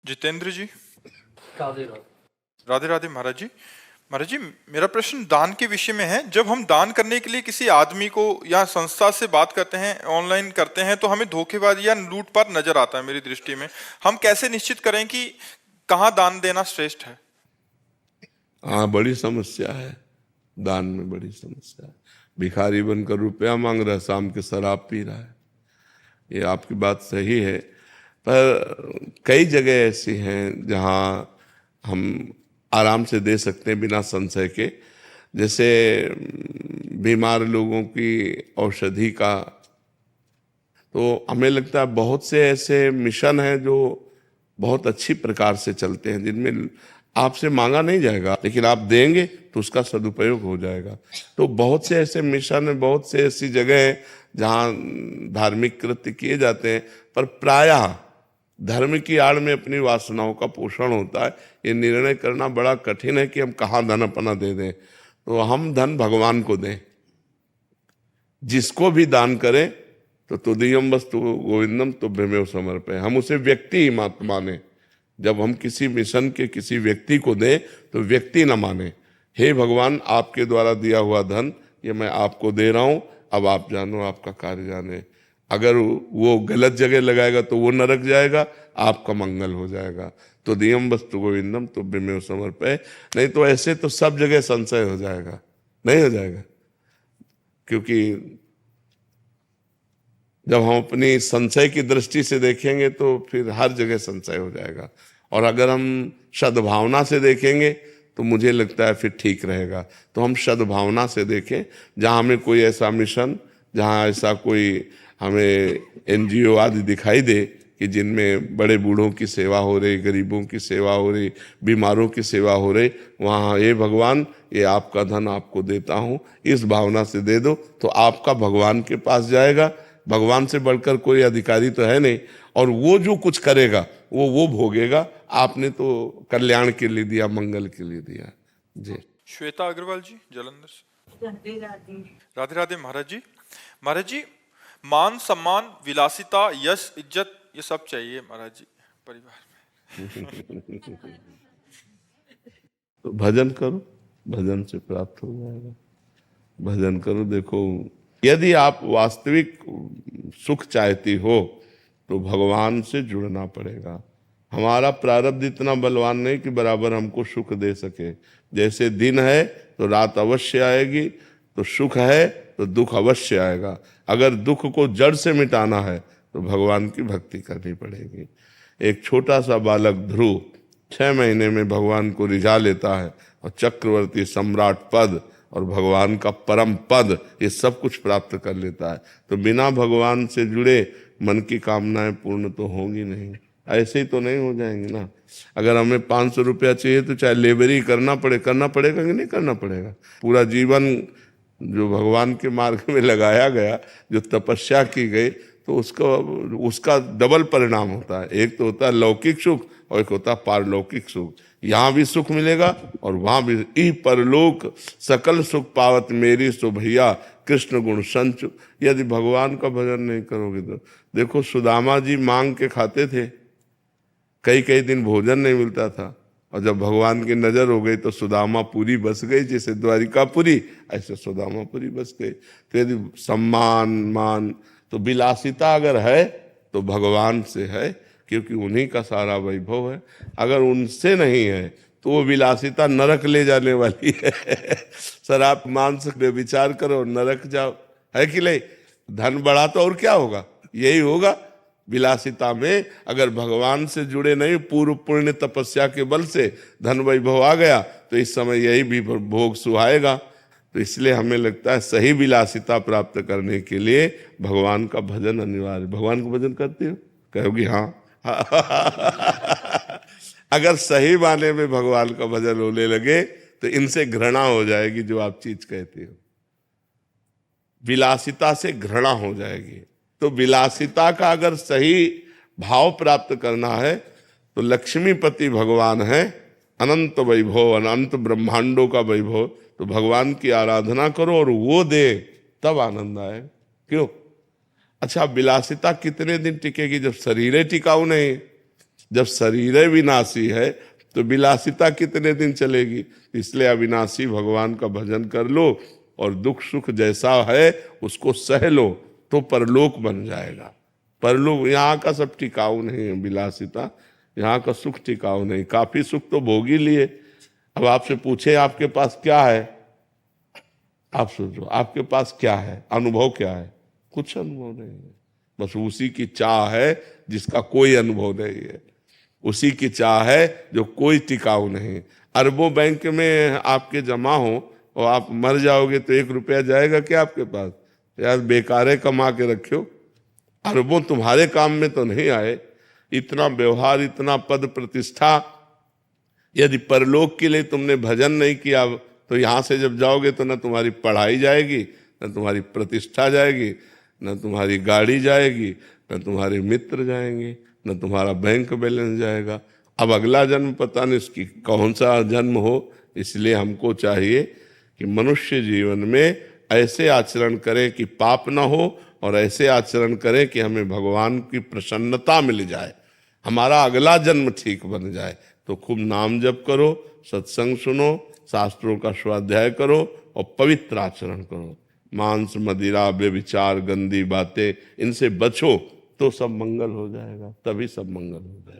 जितेंद्र जी। राधे राधे। राधे राधे महाराज जी। महाराज जी, मेरा प्रश्न दान के विषय में है। जब हम दान करने के लिए किसी आदमी को या संस्था से बात करते हैं, ऑनलाइन करते हैं, तो हमें धोखेबाजी या लूटपाट नजर आता है मेरी दृष्टि में। हम कैसे निश्चित करें कि कहाँ दान देना श्रेष्ठ है? हाँ, बड़ी समस्या है। दान में बड़ी समस्या है। भिखारी बनकर रुपया मांग रहा है, शाम के शराब पी रहा है। ये आपकी बात सही है, पर कई जगह ऐसी हैं जहाँ हम आराम से दे सकते हैं बिना संशय के। जैसे बीमार लोगों की औषधि का, तो हमें लगता है बहुत से ऐसे मिशन हैं जो बहुत अच्छी प्रकार से चलते हैं, जिनमें आपसे मांगा नहीं जाएगा, लेकिन आप देंगे तो उसका सदुपयोग हो जाएगा। तो बहुत से ऐसे मिशन हैं, बहुत से ऐसी जगह हैं जहाँ धार्मिक कृत्य किए जाते हैं, पर प्रायः धर्म की आड़ में अपनी वासनाओं का पोषण होता है। ये निर्णय करना बड़ा कठिन है कि हम कहाँ धन अपना दे दें। तो हम धन भगवान को दें। जिसको भी दान करें तो तुदीयम वस्तु गोविंदम तुभ्यमेव समर्पय, हम उसे व्यक्ति ही मत माने। जब हम किसी मिशन के किसी व्यक्ति को दें तो व्यक्ति न माने, हे भगवान आपके द्वारा दिया हुआ धन ये मैं आपको दे रहा हूं, अब आप जानो, आपका कार्य जाने। अगर वो गलत जगह लगाएगा तो वो नरक जाएगा, आपका मंगल हो जाएगा। तो दियम वस्तु गोविंदम तुभ्यमेव समर्पय। नहीं तो ऐसे तो सब जगह संशय हो जाएगा, नहीं हो जाएगा। क्योंकि जब हम अपनी संशय की दृष्टि से देखेंगे तो फिर हर जगह संशय हो जाएगा। और अगर हम सद्भावना से देखेंगे तो मुझे लगता है फिर ठीक रहेगा। तो हम सद्भावना से देखें, जहाँ हमें कोई ऐसा मिशन, जहाँ ऐसा कोई हमें एनजीओ आदि दिखाई दे कि जिनमें बड़े बूढ़ों की सेवा हो रही, गरीबों की सेवा हो रही, बीमारों की सेवा हो रही, वहाँ ये भगवान ये आपका धन आपको देता हूँ, इस भावना से दे दो, तो आपका भगवान के पास जाएगा। भगवान से बढ़कर कोई अधिकारी तो है नहीं, और वो जो कुछ करेगा वो भोगेगा। आपने तो कल्याण के लिए दिया, मंगल के लिए दिया। जी। श्वेता अग्रवाल जी, जलंधर से। राधे राधे। राधे राधे महाराज जी। महाराज जी, मान सम्मान विलासिता यश इज्जत ये सब चाहिए महाराज जी परिवार में। तो भजन करो, भजन से प्राप्त हो जाएगा। भजन करो। देखो, यदि आप वास्तविक सुख चाहती हो तो भगवान से जुड़ना पड़ेगा। हमारा प्रारब्ध इतना बलवान नहीं कि बराबर हमको सुख दे सके। जैसे दिन है तो रात अवश्य आएगी, तो सुख है तो दुख अवश्य आएगा। अगर दुख को जड़ से मिटाना है तो भगवान की भक्ति करनी पड़ेगी। एक छोटा सा बालक ध्रुव 6 महीने में भगवान को रिझा लेता है, और चक्रवर्ती सम्राट पद और भगवान का परम पद ये सब कुछ प्राप्त कर लेता है। तो बिना भगवान से जुड़े मन की कामनाएं पूर्ण तो होंगी नहीं, ऐसे ही तो नहीं हो जाएंगी ना। अगर हमें 500 रुपया चाहिए तो चाहे लेबरी करना पड़ेगा कि नहीं करना पड़ेगा। पूरा जीवन जो भगवान के मार्ग में लगाया गया, जो तपस्या की गई, तो उसका डबल परिणाम होता है। एक तो होता है लौकिक सुख और एक होता है पारलौकिक सुख। यहाँ भी सुख मिलेगा और वहां भी। ई परलोक सकल सुख पावत मेरी सो भैया कृष्ण गुण संचु। यदि भगवान का भजन नहीं करोगे तो देखो, सुदामा जी मांग के खाते थे, कई दिन भोजन नहीं मिलता था, और जब भगवान की नजर हो गई तो सुदामा पूरी बस गई। जैसे द्वारिकापुरी ऐसे सुदामापुरी बस गई। तो यदि सम्मान मान तो विलासिता अगर है तो भगवान से है, क्योंकि उन्हीं का सारा वैभव है। अगर उनसे नहीं है तो वो विलासिता नरक ले जाने वाली है। सर आप मांस विचार करो, नरक जाओ, है कि नहीं? धन बढ़ा तो और क्या होगा? यही होगा विलासिता में। अगर भगवान से जुड़े नहीं, पूर्व पुण्य तपस्या के बल से धन वैभव आ गया तो इस समय यही भी भोग सुहाएगा। तो इसलिए हमें लगता है सही विलासिता प्राप्त करने के लिए भगवान का भजन अनिवार्य। भगवान का भजन करते हो? कहोगी हाँ। अगर सही माने में भगवान का भजन होने लगे तो इनसे घृणा हो जाएगी, जो आप चीज कहते हो। विलासिता से घृणा हो जाएगी। तो विलासिता का अगर सही भाव प्राप्त करना है तो लक्ष्मीपति भगवान है, अनंत वैभव, अनंत ब्रह्मांडों का वैभव। तो भगवान की आराधना करो और वो दे, तब आनंद आए। क्यों? अच्छा, विलासिता कितने दिन टिकेगी जब शरीर टिकाऊ नहीं? जब शरीर विनाशी है तो विलासिता कितने दिन चलेगी? इसलिए अविनाशी भगवान का भजन कर लो और दुख सुख जैसा है उसको सह लो तो परलोक बन जाएगा। परलोक, यहाँ का सब टिकाऊ नहीं है, विलासिता यहाँ का सुख टिकाऊ नहीं। काफी सुख तो भोग ही लिए। अब आपसे पूछे आपके पास क्या है, आप सोचो आपके पास क्या है, अनुभव क्या है? कुछ अनुभव नहीं है। बस उसी की चाह है जिसका कोई अनुभव नहीं है, उसी की चाह है जो कोई टिकाऊ नहीं। अरबों बैंक में आपके जमा हो और आप मर जाओगे तो 1 रुपया जाएगा क्या आपके पास? यार बेकारे कमा के रखियो, अरबों तुम्हारे काम में तो नहीं आए। इतना व्यवहार, इतना पद प्रतिष्ठा, यदि परलोक के लिए तुमने भजन नहीं किया तो यहां से जब जाओगे तो न तुम्हारी पढ़ाई जाएगी, न तुम्हारी प्रतिष्ठा जाएगी, न तुम्हारी गाड़ी जाएगी, न तुम्हारे मित्र जाएंगे, न तुम्हारा बैंक बैलेंस जाएगा। अब अगला जन्म पता नहीं इसकी कौन सा जन्म हो। इसलिए हमको चाहिए कि मनुष्य जीवन में ऐसे आचरण करें कि पाप ना हो और ऐसे आचरण करें कि हमें भगवान की प्रसन्नता मिल जाए, हमारा अगला जन्म ठीक बन जाए। तो खूब नाम जप करो, सत्संग सुनो, शास्त्रों का स्वाध्याय करो और पवित्र आचरण करो। मांस मदिरा व्यभिचार गंदी बातें इनसे बचो तो सब मंगल हो जाएगा, तभी सब मंगल हो जाएगा।